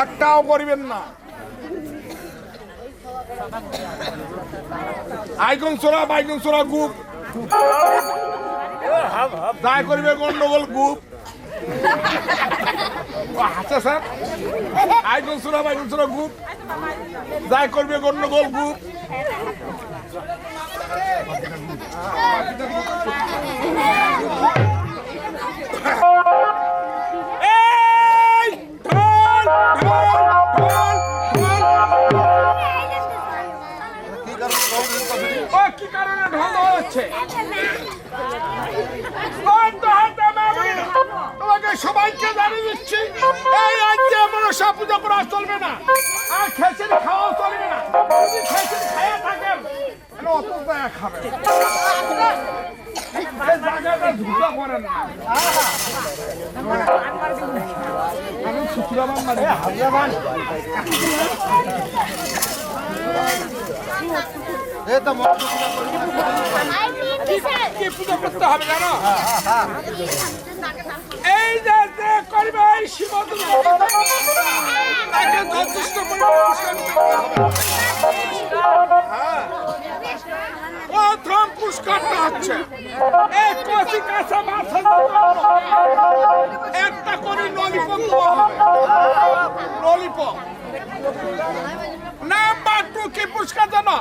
একটাও করিবেন না। আইকন সোরা বাইকন সোরা গুপ দায় করিবে গন্ডগোল গুপ হাসা স্যার আইকন সোরা বাইকন সোরা গুপ দায় করবে গন্ডগোল গুপ কি কারণে ঢল হচ্ছে তোমাকে সবাইকে জানিয়ে দিচ্ছি এই রাজ্যে মনসা পূজা করা চলবে না আর খেচড়ি খাওয়া চলবে না। যদি খেচড়ি খাইয়া থাকেন অত দয়া খাবেন জায়গাটা ঢুকা করেন না। আমি শুক্রবার মানে পূজা করতে হবে জানো এই যে করবে এই তাকে যথেষ্ট প্রথম পুরস্কারটা হচ্ছে এই কচি কাঁচা মাছের একটা করে ললিপপ দেওয়া হবে। ললিপপ নাম্বার 2 কি পুরস্কার জানো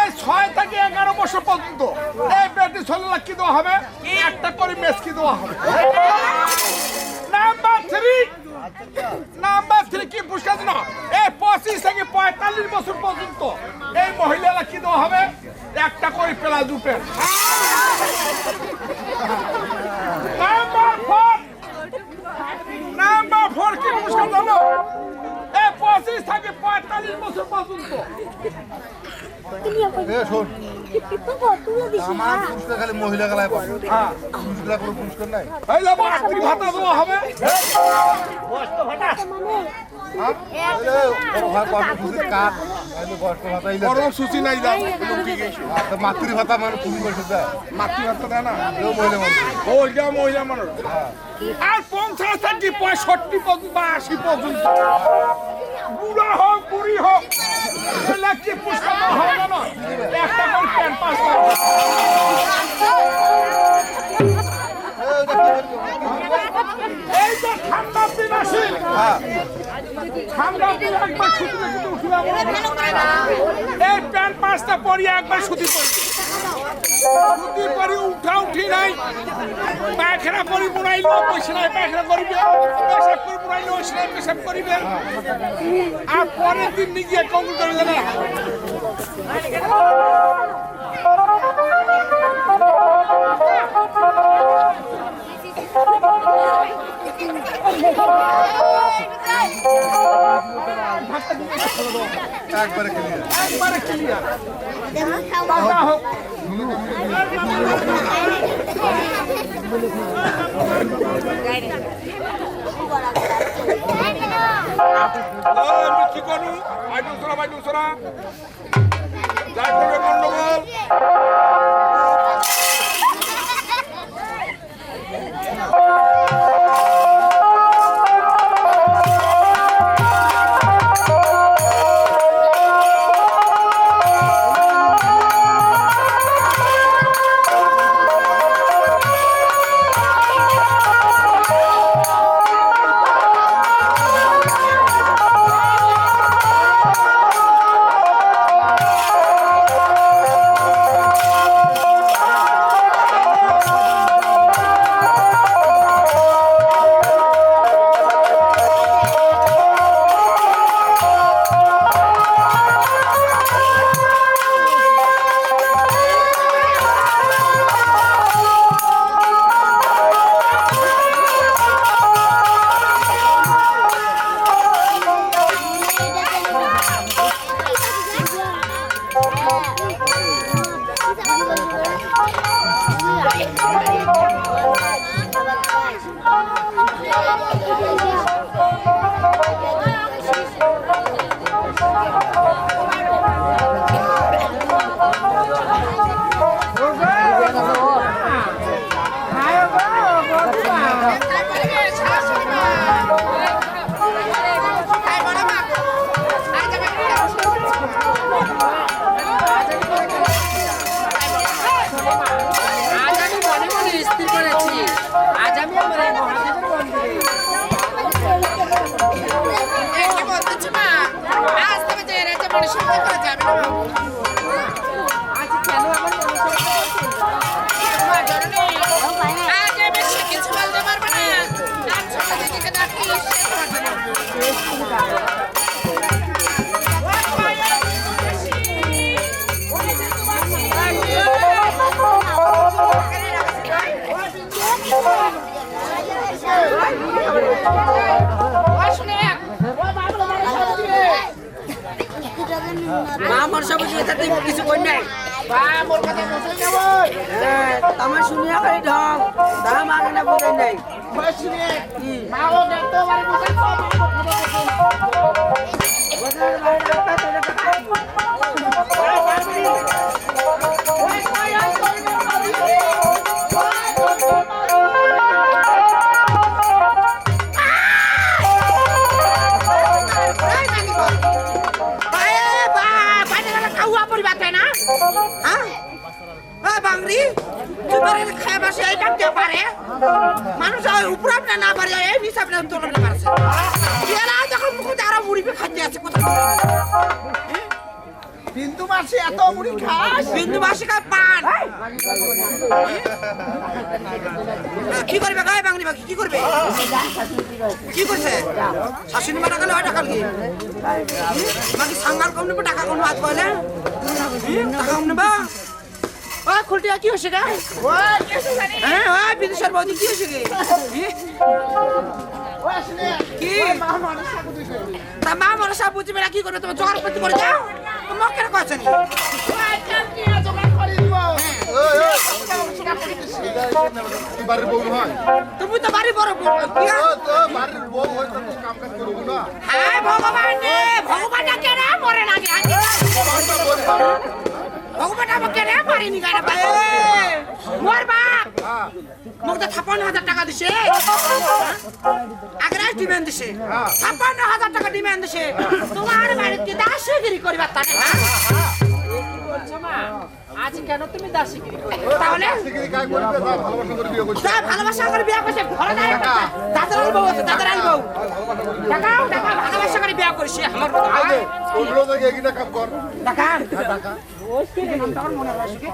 এই 6 থেকে 11 বছর পর্যন্ত এই বেটি ছেলেরা কি দেওয়া হবে একটা করে মেসকি দেওয়া হবে। নাম্বার 3 কি পুরস্কার জানো এই 25 থেকে 45 বছর পর্যন্ত এই মহিলারা কি দেওয়া হবে একটা করে প্লাজো প্যান্ট। নাম্বার 4 কি পুরস্কার জানো এই 25 থেকে 45 বছর পর্যন্ত খালি মহিলা খেলায় পুরস্কার নাই ভাতা দেওয়া হবে। কর্মসূচি নাই মাতৃ ভাতা মানে তুমি পয়সা দেয় মাতৃভাতা দেয় না মহিলা মানুষ ওইটা মহিলা মানুষ আর 50 থেকে 65 পর্যন্ত বা 80 পর্যন্ত বুড়া হোক বুড়ি হোক কি পুরস্কার হবে জানো একটা করে প্যান্ট পাস এই যে ঠান্ডা দিন আসে ঠান্ডা দিন একবার ছুটিতে ছুটি উঠলাম এই প্যান্ট পাসটা পরিয়ে একবার ছুটি পড়ি ছুটি পরি উঠা উঠি নাই পায়খানা করি বুড়াইল পয়সা নাই পায়খানা করিবে পেশাব করে বুড়াইল ওইসব পেশাব করিবে আর পরের দিন নিজে কবুল করে দেবে। একবারে ক্লিয়ার কি করু বাইদুসরা যাই করবে গন্ডগোল মনসা করা যাবে না বাবু। আজ কেন আমার মনসা আজ বেশি কিছু বলতে পারবে না। আর ছোট দিদিকে ডাকি আমার সব কিছু কই নাই আমার শুনিয়া খালি ঢং দাম আগে না বোঝাই নাই বাংরি তুই পারে খায় বসে এই ডাকতে পারে মানুষ উপর আপনি না পারে এই নিচে আপনি তোলতে পারছে এরা যখন মুখে আরো মুড়ি খাইতে আছে কোথায় বিন্দু মাসি এত মুড়ি খাস বিন্দু মাসি খায় পান কি করবে গায়ে বাংরি বাকি কি করবে কি করছে শাশুড়ি মা টাকা লয় টাকা কি বাকি সাঙ্গাল কম নেবে টাকা কম হাত কইলে টাকা কম নেবা ও খুলটিয়া কি হচ্ছে গা ওই কেসে জানি হ্যাঁ ওই বিদেশের বৌদি কি হচ্ছে ওই আসলে কি মা মনসা বুঝি করবি তা মা মনসা বুঝবে না কি করবে তুমি জোগাড় করতে করে যাও তোমার কেন কইছে নি ওই কাম কি জোগাড় করে দিব তুই বাড়ির বউ হয় তুমি তো বাড়ি বড় বউ কি তো বাড়ির বউ হয় তো তুই কাম কাজ করবো না হ্যাঁ ভগবান রে ভগবানটা কেন মরে না আগে ভগবানটা আমাকে কেন মারিনি গায় না ভাই মোর বাপ মোক তো ৫৬,০০০ টাকা দিছে আগে ডিমান্ড দিছে ৫৬,০০০ টাকা ডিমান্ড দিছে তোমার বাড়িতে দাসগিরি করিবার তানে আজ কেন তুমি দাসিগিরি তাহলে সিগরি কাজ করবে তা ভালোবাসা করে বিয়ে করছিস তা ভালোবাসা করে বিয়া করছে ঘরে নাই দাদার বউ আছে দাদার বউ টাকা টাকা ভালোবাসা করে বিয়া করছে আমার আগে ওগুলো থেকে এগিয়ে কাম কর টাকা টাকা ওই কি নামটা আমার মনে রাখছি কি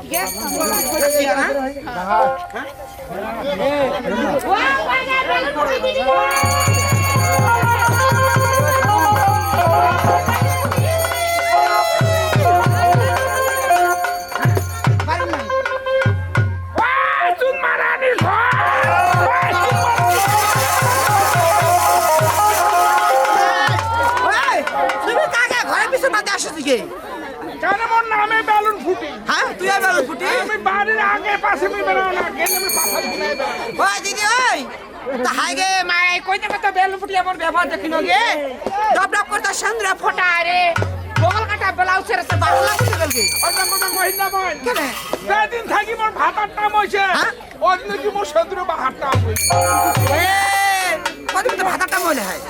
তুমি কাকে ঘরে পিছনে বাদে আসছিস কি কেন মোর নামে বেলুন ফুটি হ্যাঁ তুই আর বেলা ফুটি আমি বাড়ির আগে পাশে আমি বেরো না গেলে আমি পাশে দিনে বেরো ওই দিদি ওই তা হাই গে মাই কইতে কত বেল ফুটি আমার ব্যবহার দেখিন গে ডব ডব করতে সন্ধ্যা ফোটা রে বগল কাটা ব্লাউজের সে বাংলা করতে গেলকে অর্জন কথা কইনা বল কেন সেদিন থাকি মোর ভাতার নাম হইছে হ্যাঁ? অন্য কি মোর সন্দ্র বাহার নাম হইছে এ কত তো ভাতাটা মনে হয়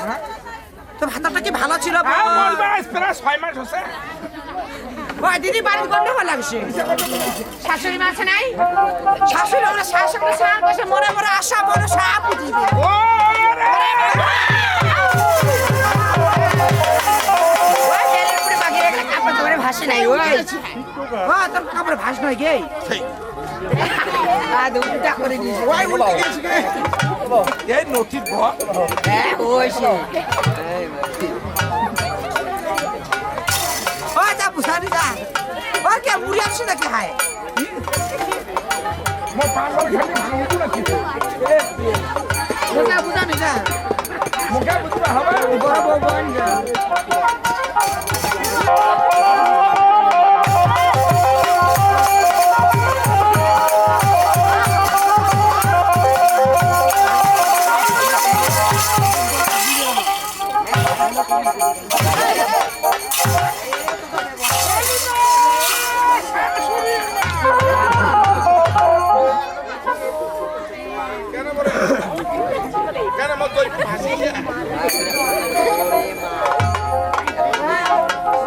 তো ভাতাটা কি ভালো ছিল হ্যাঁ বলবে আজ প্রায় 6 মাস হইছে ওই দিদি বাড়ি গন্ডগোল লাগছে শাশুড়ি মা আছে নাই শাশুড়ি আমরা শাশুড়ি সারা বসে মনে মনে আশা বড় সাপ দিবে ও রে ওই তেলের উপরে বাকি একটা কাপড় ধরে ভাসে নাই ওই ও তোর কাপড় ভাস নয় গে আ দুটা করে দিয়েছে ওই উল্টে গেছে কে এই নথির ঘর হ্যাঁ ওই সে ও যা বুঝানি যা ও কে মুড়ি আসছে নাকি হায় মোর পাগল খালি ভাঙবো না কি ওটা বুঝানি যা মুখে বুঝবা হবে বড় বড় বন যা কেন বলে কেন মত কই ফাঁসি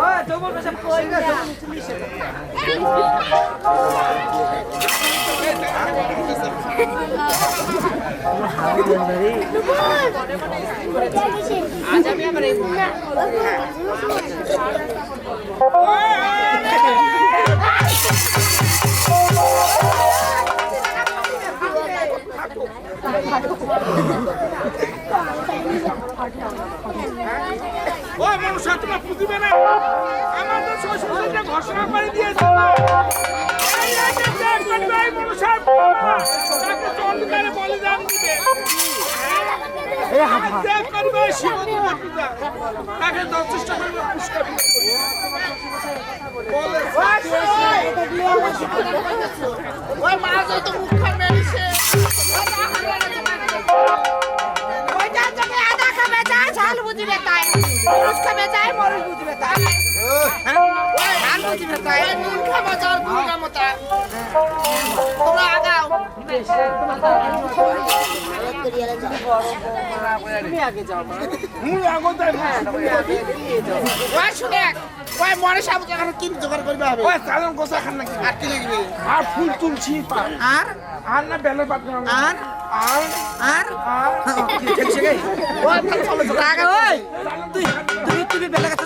ও তো বল সব কই গেছে ওই মনুষ্য তোমরা বুঝবে না আমাদের শ্বশুরটা ঘোষণা করে দিয়েছে এই রাতে ত্যাগ করবে এই মনুষ্য তাকে চন্দ্রকারে বলিদান দিবে ত্যাগ করবে শিবদুর্গা পূজা তাকে যথেষ্ট করবে পুষ্কর ওই মাছ তো মুখ খাবে নিছে ওইটা তুমি আদা খাবে যায় ঝাল বুঝিবে তাই মরুচ খাবে যায় মরুচ বুঝিবে তাই ওই ঝাল বুঝিবে তাই নুন খাবে যায় নুন খাবে তাই তোমরা আগাও মুই আগত যাই ওই শুনে ওই মরে সাবু এখন কি জোগাড় করবে হবে ওই চালন গোসা খান নাকি আর কি লাগবে আর ফুল তুলছি আর আর না বেলের পাতা আর আর আর আর ঠিক আছে ওই চলো চলো আগা ওই তুমি বেলা কাছে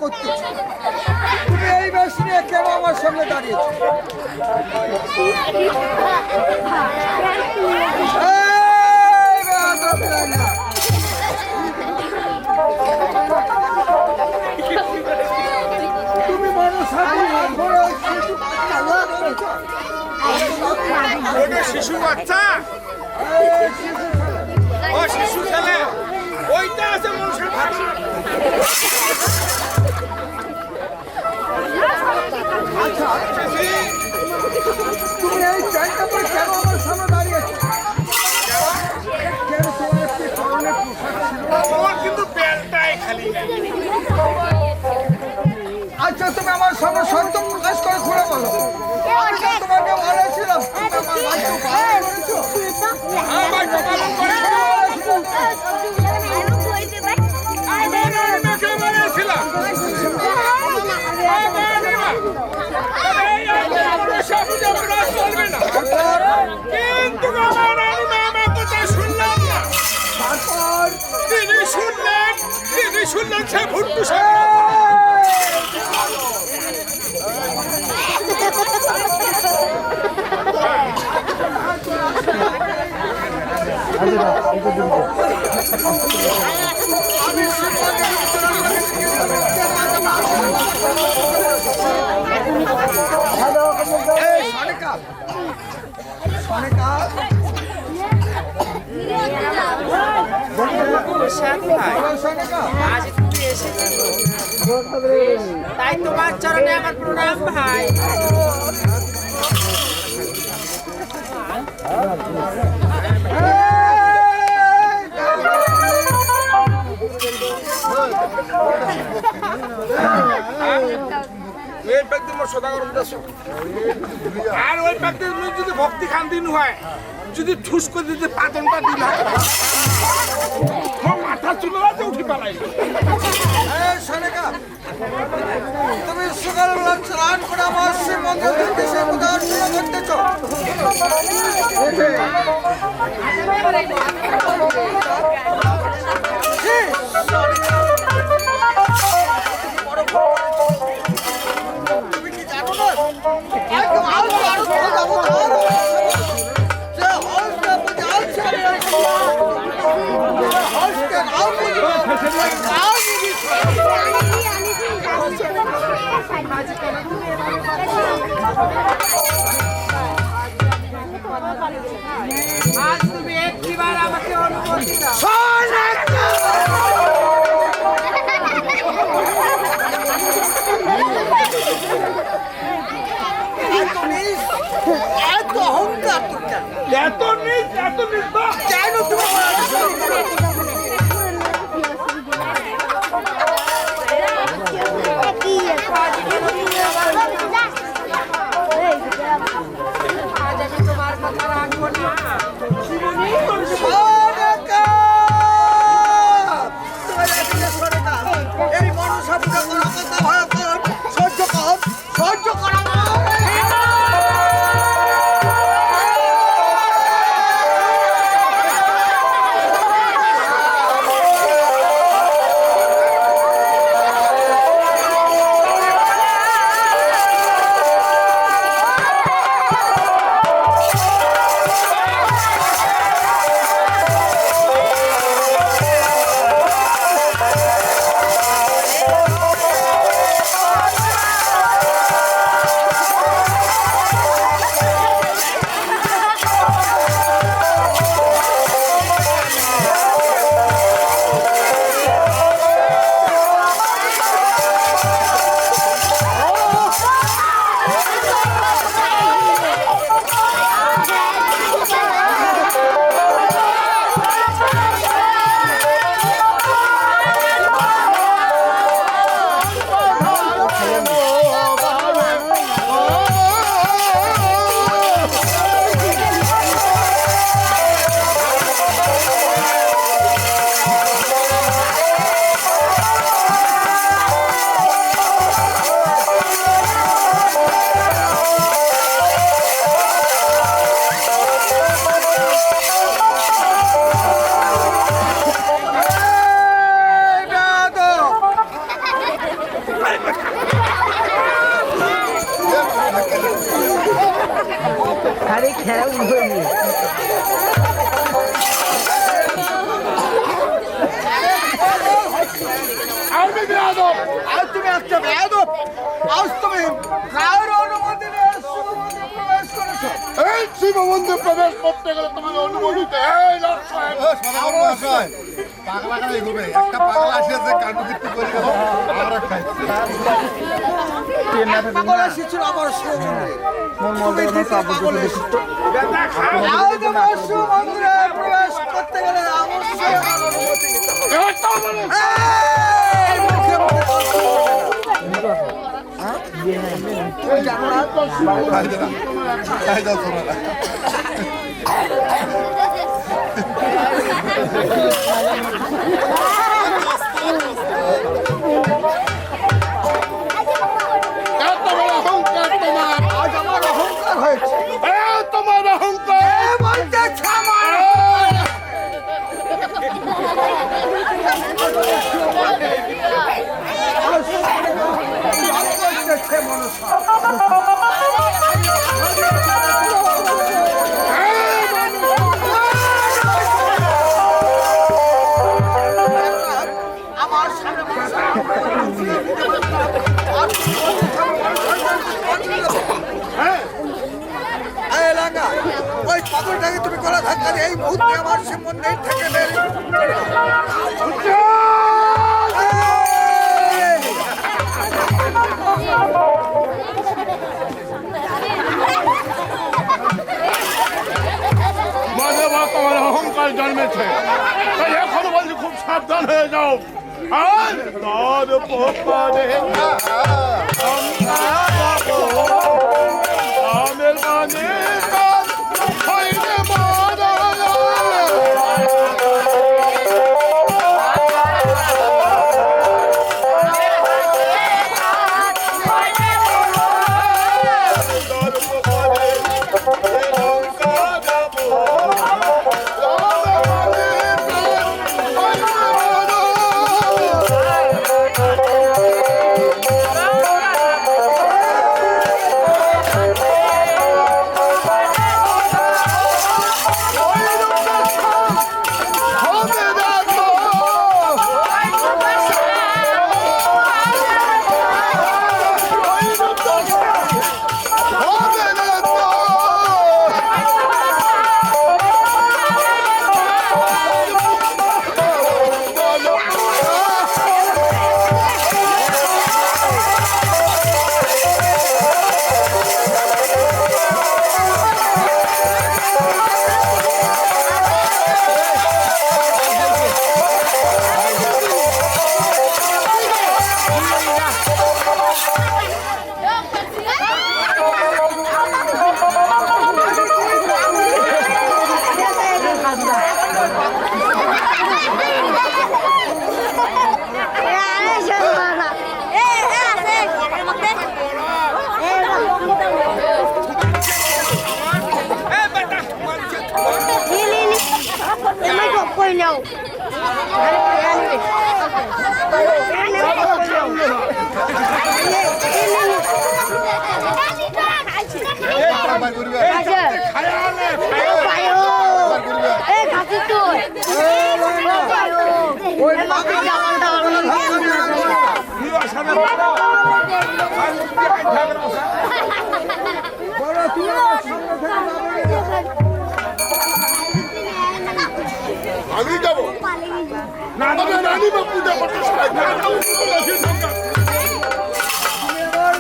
করতেছি তুমি এই বেশ নিয়ে কেন আমার সামনে দাঁড়িয়েছো এই বেয়াদব রাজা। তুমি মানুষ ওটা শিশু বাচ্চা ও শিশু ছেলে ওইটা আছে মানুষের ভাষা তুমি এই চাইটা পরে কেন আমার সামনে দাঁড়িয়েছো কেন তোমার একটি কারণে পোশাক ছিল তোমার কিন্তু প্যান্টটাই খালি আচ্ছা তুমি আমার সামনে সত্য প্রকাশ করে খুলে বলো আমি তো তোমাকে বলেছিলাম তুমি আমার বাচ্চা পালন করেছো। আমাকে বলেছিলাম চলবে না কিন্তু আমার মামার কথা শুনলাম না তিনি শুনলেন সে ভুট্টু আজ তুমি এসেছো তাই তোমার চরণে আমার প্রণাম ভাই এই ব্যক্তি মোর সদাগর উদ্দেশ্য আর ওই ব্যক্তি যদি ভক্তি খান্তি হয় যদি ঠুস করে দিতে পাতনটা দিল মাথা চুলো আছে উঠি পালাই তুমি সকালবেলা স্নান করে আমার সে মন্দির নির্দেশে উদাহরণ করতেছ তুমি কি জানো না আজ তুমি একটিবার আমাকে অনুমতি দাও এত অহংকার এত নিজ কেন তুমি আজ আমি তোমার কথা রাখবো না এই মানুষ সহ্য কর সহ্য করা আরে খেলা উঠবে আমি বেয়াদব আজ তুমি একটা বেয়াদব আজ তুমি কার অনুমতি নিয়ে শিবমন্দিরে প্রবেশ করেছো এই শিবমন্দির প্রবেশ করতে গেলে তোমাকে অনুমতি এই লক্ষ্য পাগলা কালাই ঘুরবে একটা পাগলা আসিয়াছে কান্ড কীর্তি করে গেল আমরা খাইছি পাগল এসেছিল আমার শিবমন্দিরে তুমি দ্বিতীয় পাগল এসেছো বেটা খাও আজ আমার শিবমন্দিরে প্রবেশ করতে গেলে অবশ্যই আমার অনুমতি নিতে হবে একটা বলে এই মুখে মুখে তর্ক করবে না। তুই জানো না খাই দাও তোমরা এত বড় অহংকার তোমার আজ আমার অহংকার হয়েছে তোমার অহংকার বলতে ক্ষমা আমার সামনে ওই পাগলটাকে তুমি গলা ধাক্কা দিয়ে এই মুহূর্তে আমার সে মন্দির থেকে বের মাঝে বা তোমার অহংকার জন্মেছে তাই এখন বলছি খুব সাবধান হয়ে যাও আর তার পোপারে আমের মানে তার হইলে মারা আমি যাবো না রানী বা পূজা করতে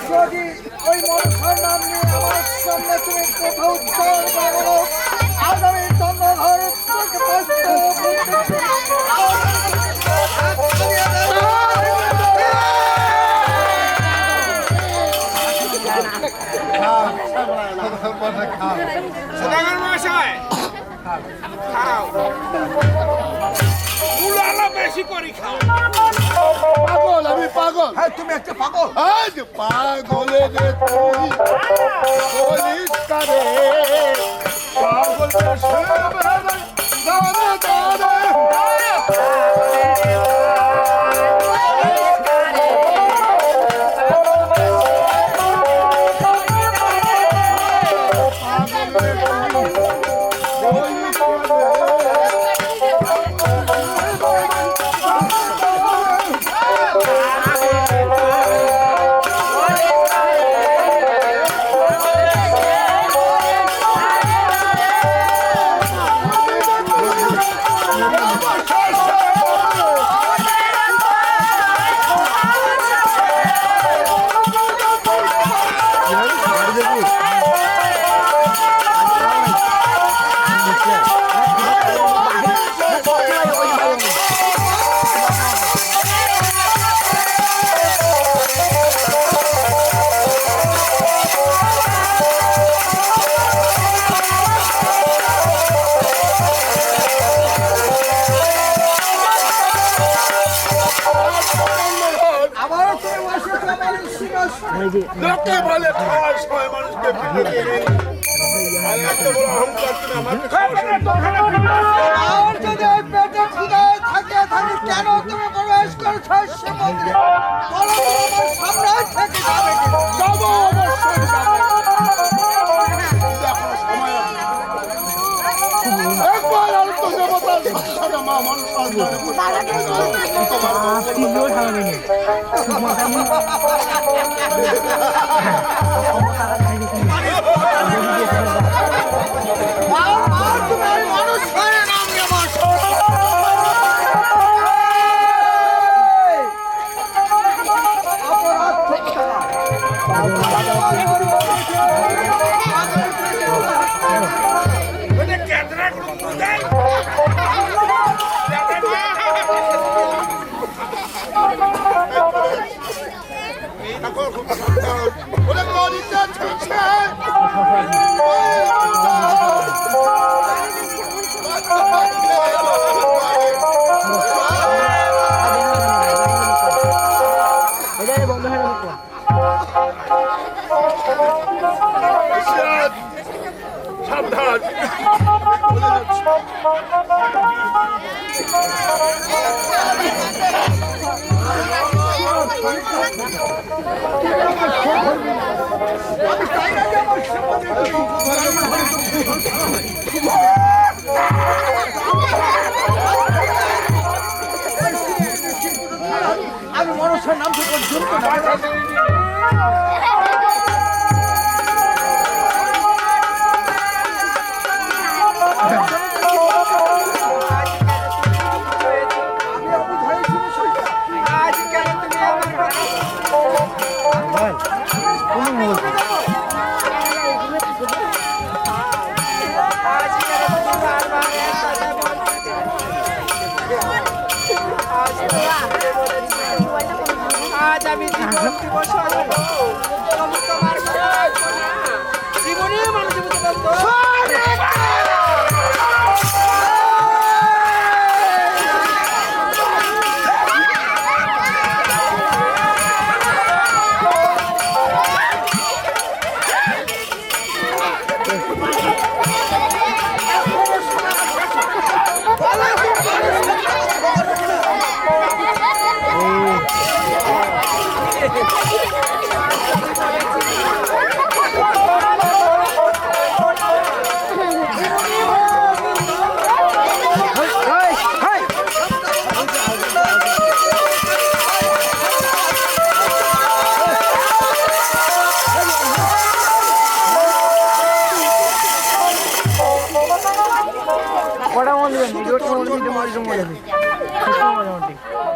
যদি ওই মনসার নাম নিয়ে আমার সামনে তুমি কোথাও চল বলো আজ আমি চন্দ্রধর থেকে বেশি করে খাও পাগল আমি পাগল হ্যাঁ তুমি একটা পাগল আজ পাগলে রে তুই বলিস কারে পাগল দাদা দাদা পাগল আবারও তুমি বসেছো আমার সিংহাসনে। লোকে বলে খাওয়ার সময় মানুষকে ভিড়ে দিয়ে নেই। আর এত বড় অহংকার তুমি আমাকে আর যদি ওই পেটে খিদায় থাকে তাহলে কেন তুমি প্রবেশ করছো সে মন্দিরে? বলো তো আমার সামনে থেকে যাবে কি? যাবো, অবশ্যই যাবো। দেখো, সময় আছে। একবার আর তো দেবতার সাথে মা মনসার আর তুমি ওই অনুষ্ঠানের নাম নিয়ে বসো। অপরাধ থেকে ওই যে ক্যাদরা গুলো দেয়। ওরে গরিবটা ছুটছে। সাবধান। আমি মনসার নাম থেকে জুড়তে না। আমি অবুঝাই শুনে শুনছি। আজ কেন তুমি আমার কথা আজ আমি জীবন দিবস তোমার জীবনে মানুষ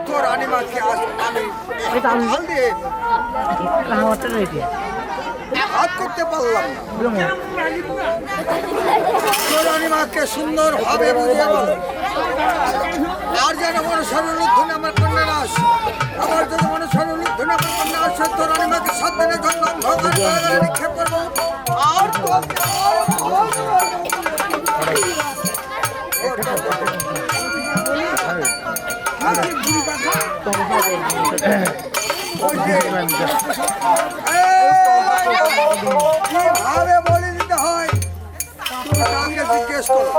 তো রানীমাকে আজ আমি হাল দিয়ে হাত করতে পারলাম না। তো রানীমাকে সুন্দর ভাবে বুঝিয়ে বল আর যেন মনসার অনুধ্বনি আমার কন্যা না আসে। আমার যদি মনসার অনুধ্বনি আমার কন্যা আসে তো রানীমাকে 7 দিনের জন্য অন্ধকার কারাগারে নিক্ষেপ করবো। আর তো কিভাবে বলে দিতে হয় তুমি তাকে জিজ্ঞেস করো।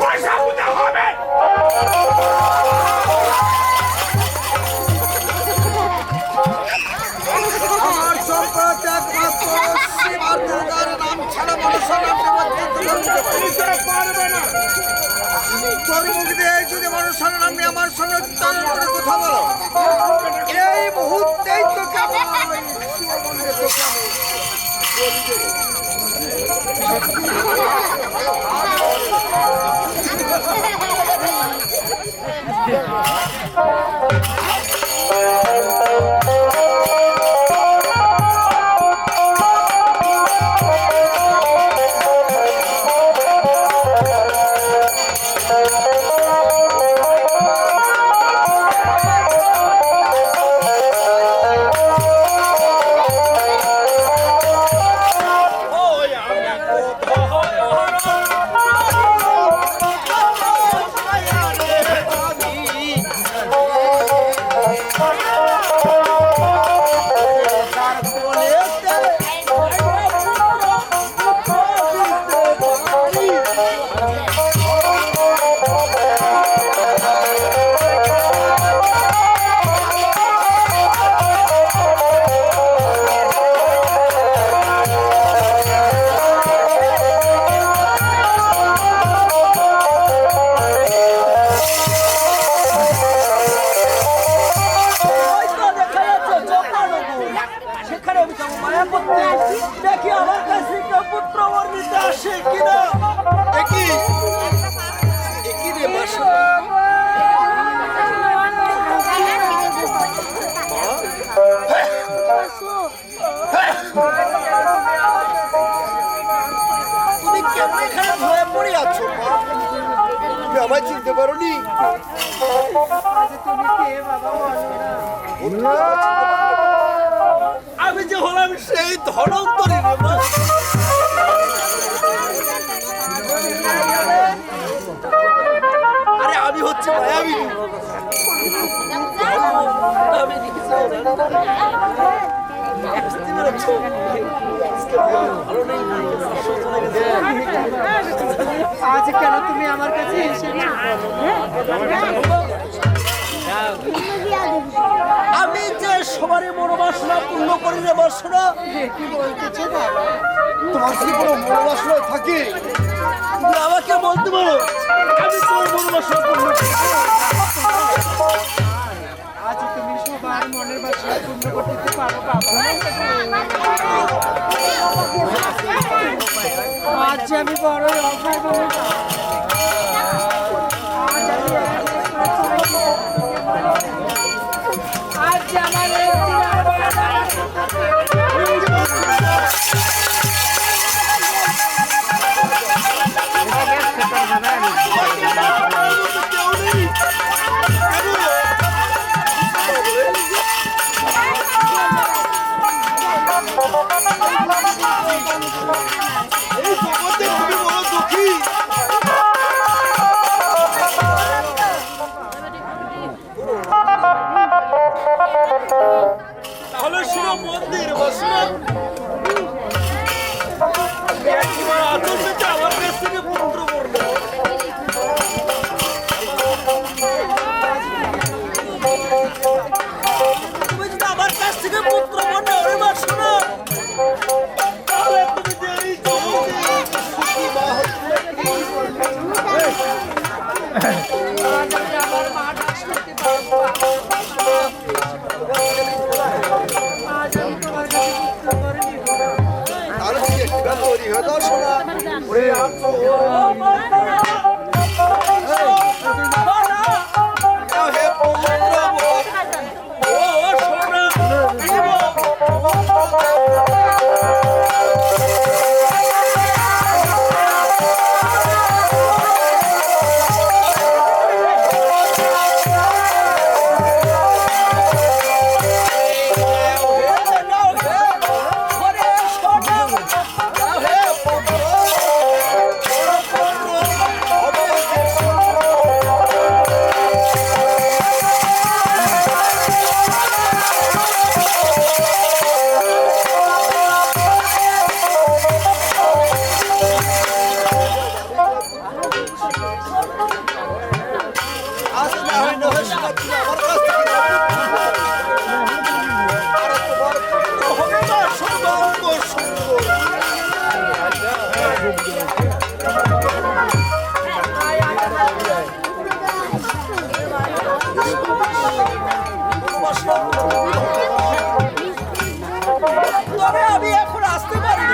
পয়সা দিতে হবে। আমার সম্পদ একমাত্র শিব আর দুর্গার নাম ছাড়া মনসার নাম নেওয়ার পারবে না। তোর মুখ দিয়ে যদি মনসার নাম নিয়ে আমার সঙ্গে উচ্চারণ করে কথা বলো এই মুহূর্তেই তোকে আমি শিব মন্দিরে তোকে আমি বলি দেবো। কেমন এখানে ভয়ে পড়ে আছো মা? তুমি আমায় চিনতে পারোনি? আমি যে হলাম সেই ধনন্তরী রে মা। আরে আমি হচ্ছে মায়াবী। আজ কেন তুমি আমার কাছে এসেছো? আমি যে সবারই মনোবাসনা পূর্ণ করি রে বাসনা। কি বলতেছো? তোমার কি কোনো মনোবাসনা থাকে? তুমি আমাকে বলতে পারো আমি তোমার মনোবাসনা পূর্ণ করি। আজ তুমি সবার মনের বাসনা পূর্ণ করতে পারো বাবা। আজ আমি বড়ই অভাবী। আজ আমার এই জগতে তুমি বড় দুঃখী। তাহলে শুনো মন্দির বাসনা। তোমার আচল পেতে আমার কাছ থেকে পুত্র বর্ণ। তুমি যদি আমার কাছ থেকে পুত্র বর্ণ ওরে বাসনা, তাহলে তুমি যে এই জগতে সুখী মা তাহলে কি একটা তৈরি হয়ে দাও শোনা। ওরে তবে আমি এখন আসতে পারি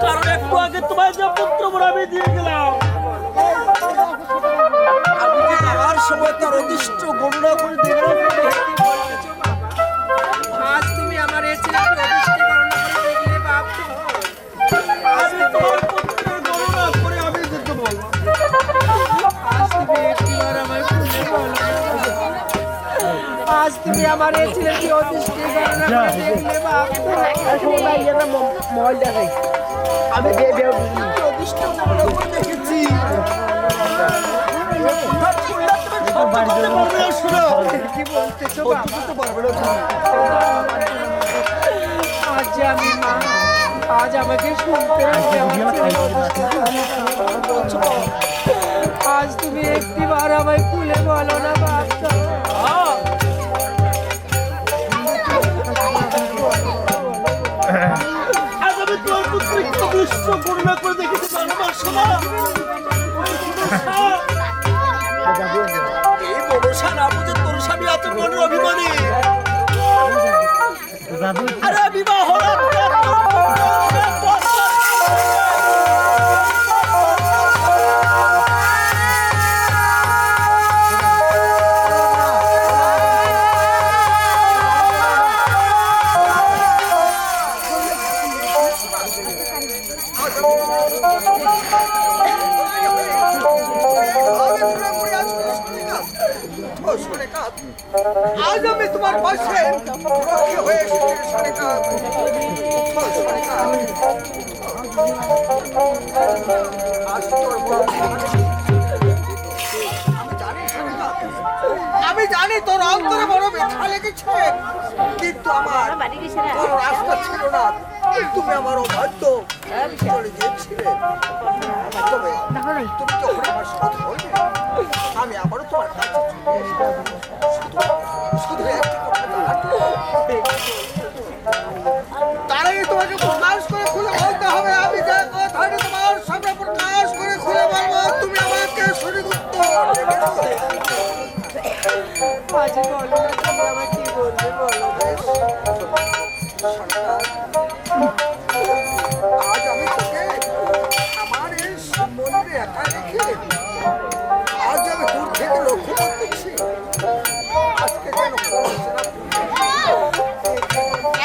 কারণ একটু আগে তোমায় যে পুত্র আমি দিয়ে গেলাম, আমি যে যাওয়ার সময় তার অদৃষ্ট গণনা করে দেখলাম। আজ তুমি আমার এই ছেলেকে অদৃষ্টে গণনা করে দেখলে বাপ। আমি তোমার পুত্রের গণনা করে আমি যেতে বলবো। আজ তুমি একটিবার আমার খুলে বলো। আজ তুমি আমার এই ছেলেকে অদৃষ্টে গণনা করে দেখলে বাপ। আমি অদৃষ্ট গণনা করে দেখেছি। কি বলতেছো বাবা? আজ আমি মা, আজ আমাকে শুনতে হবে। আজ তুমি একটিবার আমায় খুলে বলো না বাচ্চা। আজ আমি তোমার পুত্রকে অদৃষ্ট গণনা করে দেখেছি ভালোবাসা। এই মনসা না বুঝে তোর স্বামী এত বড় অভিমানী আরে বিবাহ আজ আমি তোমার পাশে রক্ষী হয়ে এসেছি সনিকা। আজ তোর বড় আমি জানি তোর অন্তরে বড় ব্যথা লেগেছে, কিন্তু আমার তোর রাস্তা ছিল না। তুমি আমার অবাধ্য চলে গিয়েছিলে। তবে তুমি যখন আমার সাথে বলবে আমি আবারও তোমার কাছে শুধু একটি কথা তারাই তোমাকে প্রকাশ করে খুলে বলতে হবে। আমি যে কথাটি তোমার সামনে প্রকাশ করে খুলে বলবো তুমি আমাকে সঠিক উত্তর দেবে। আজ আমি তোকে আমার এই মন্দিরে একা রেখে আজ আমি দূর থেকে লক্ষ্য করতেছি আজকে যেন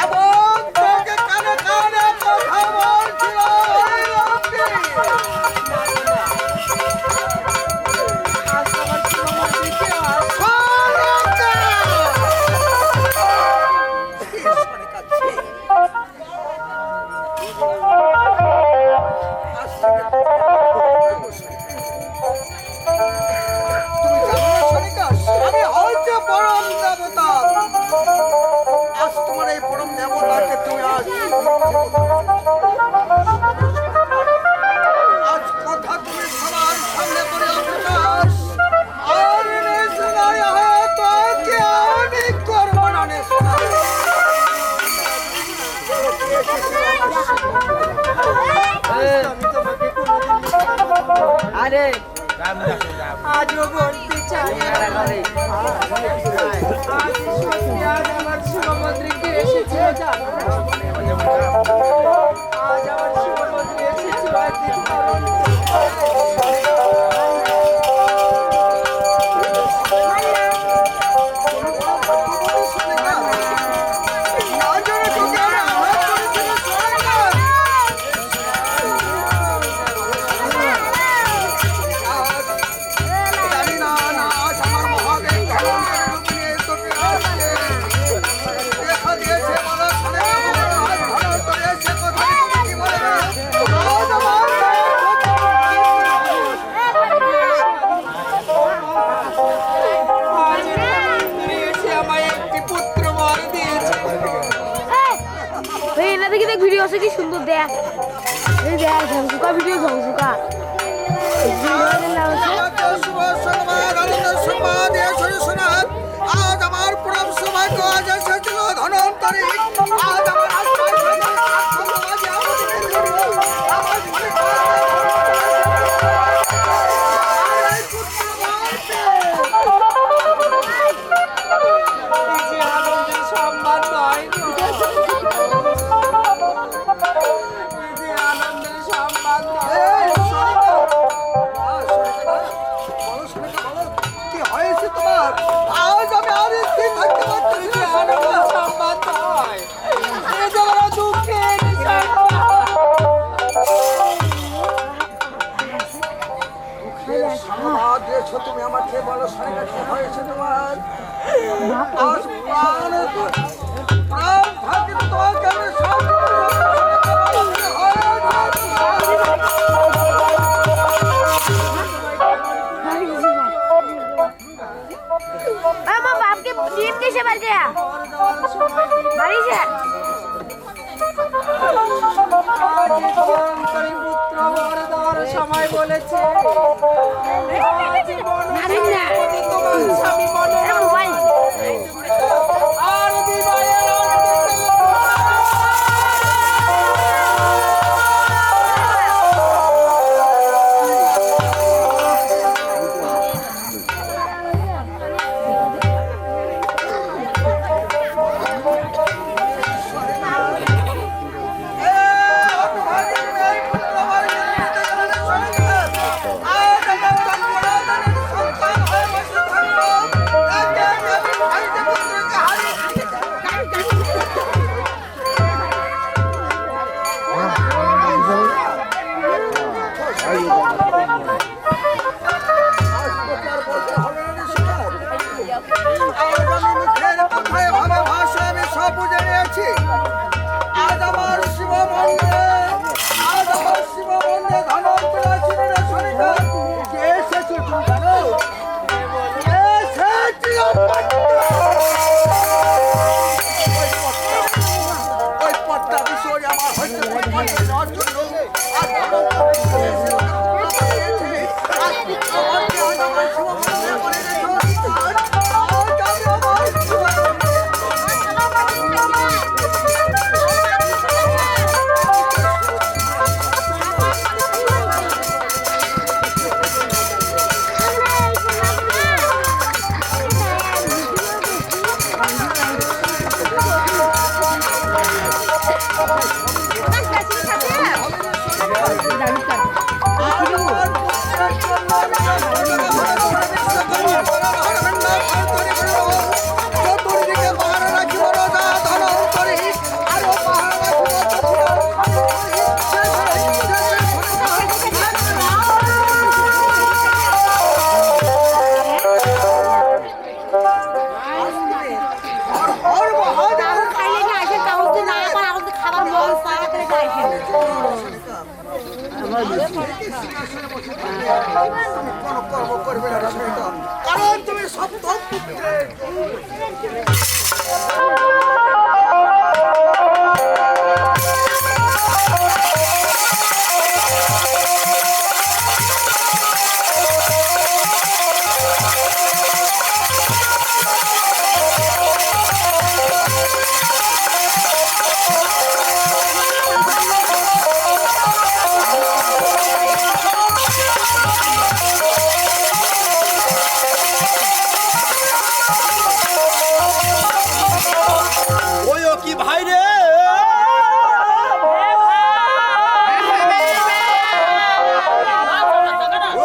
এমন তোকে কানে কানে কথা বলছিল আরে আজও বলতে চাই আজ সত্যি আজ আমার শিবমন্দিরকে এসেছে জানো আজ আমার শিবমন্দির এসেছে একদিন ভিডিও আছে কি সুন্দর দেখ এই দেখ ঝংঝুকা ভিডিও ঝংঝুকা আজ আমার পরম সৌভাগ্য আজ এসেছিল ধনন্তরী আজ আমার তুমি আমাকে বলো শরীরে কি হয়েছে তোমার আজ প্রাণ থাকে তোমাকে আমি সব আমার বাপকে ডিম দিছে বাড়িতে বাড়িছে পুত্র বরদার সময় বলেছে তোমার স্বামী বলে আর বিবাহের বলেছি আজ আমার শিব মন্দিরে ধন বিলাসিনী সনিকা কে এসেছে তুমি জানো? এসেছি ওই পট্টা বিষয় আমার হইতে নেওয়ার জন্য আর কারণ তুমি সপ্তম পুত্রের